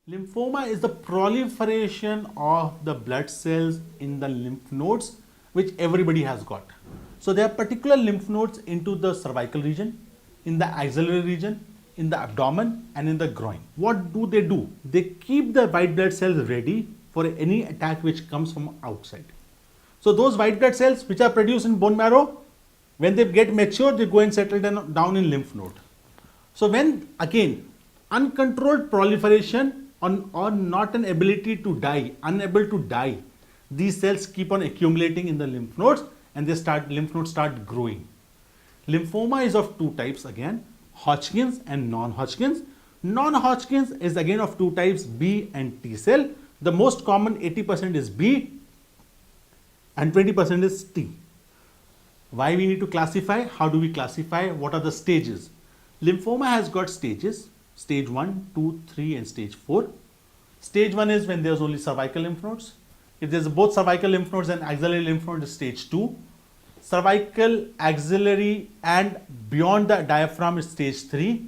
Lymphoma is the proliferation of the blood cells in the lymph nodes, which everybody has got. So there are particular lymph nodes into the cervical region, in the axillary region, in the abdomen and in the groin. What do? They keep the white blood cells ready for any attack which comes from outside. So those white blood cells which are produced in bone marrow, when they get mature, they go and settle down in lymph node. So when again uncontrolled proliferation or not an ability to die, unable to die, these cells keep on accumulating in the lymph nodes and lymph nodes start growing. Lymphoma is of two types again, Hodgkin's and non-Hodgkin's. Non-Hodgkin's is again of two types, B and T cell. The most common 80% is B and 20% is T. Why we need to classify? How do we classify? What are the stages? Lymphoma has got stages, stage 1, 2, 3 and stage 4. Stage 1 is when there's only cervical lymph nodes. If there's both cervical lymph nodes and axillary lymph nodes, stage 2. Cervical, axillary and beyond the diaphragm is stage 3.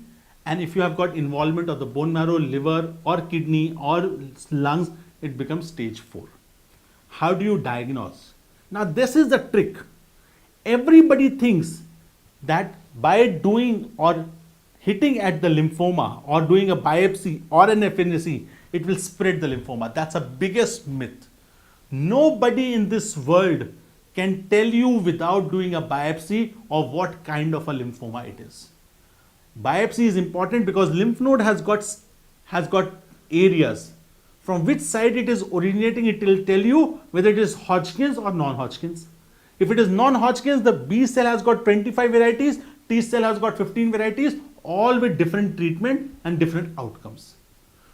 And if you have got involvement of the bone marrow, liver or kidney or lungs, it becomes stage 4. How do you diagnose? Now this is the trick. Everybody thinks that by doing or hitting at the lymphoma or doing a biopsy or an FNAC, it will spread the lymphoma. That's the biggest myth. Nobody in this world can tell you without doing a biopsy of what kind of a lymphoma it is. Biopsy is important because lymph node has got areas. From which side it is originating, it will tell you whether it is Hodgkin's or non-Hodgkin's. If it is non-Hodgkin's, the B cell has got 25 varieties, T cell has got 15 varieties, all with different treatment and different outcomes.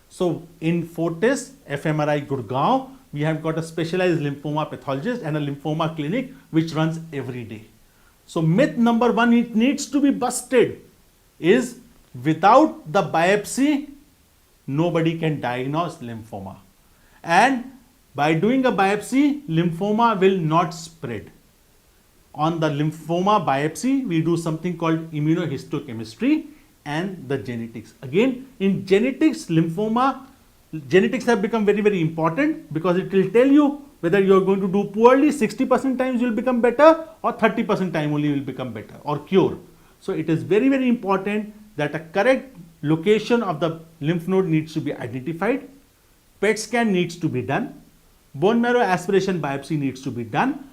So in Fortis, FMRI Gurgaon, we have got a specialized lymphoma pathologist and a lymphoma clinic which runs every day. So myth number 1, it needs to be busted, is without the biopsy, nobody can diagnose lymphoma. And by doing a biopsy, lymphoma will not spread. On the lymphoma biopsy, we do something called immunohistochemistry and the genetics. Again, in genetics, lymphoma, genetics have become very, very important because it will tell you whether you are going to do poorly, 60% times you will become better or 30% time only you will become better or cure. So it is very, very important that a correct location of the lymph node needs to be identified. PET scan needs to be done. Bone marrow aspiration biopsy needs to be done.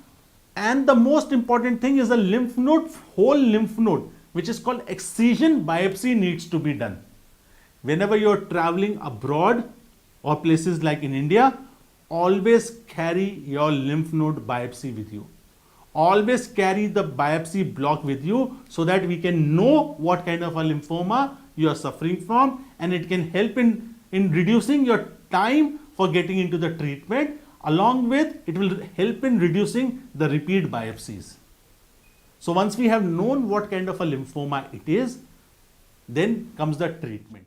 And the most important thing is the lymph node, whole lymph node, which is called excision biopsy needs to be done. Whenever you are traveling abroad or places like in India, always carry your lymph node biopsy with you. Always carry the biopsy block with you so that we can know what kind of a lymphoma you are suffering from, and it can help in reducing your time for getting into the treatment. Along with it will help in reducing the repeat biopsies. So once we have known what kind of a lymphoma it is, then comes the treatment.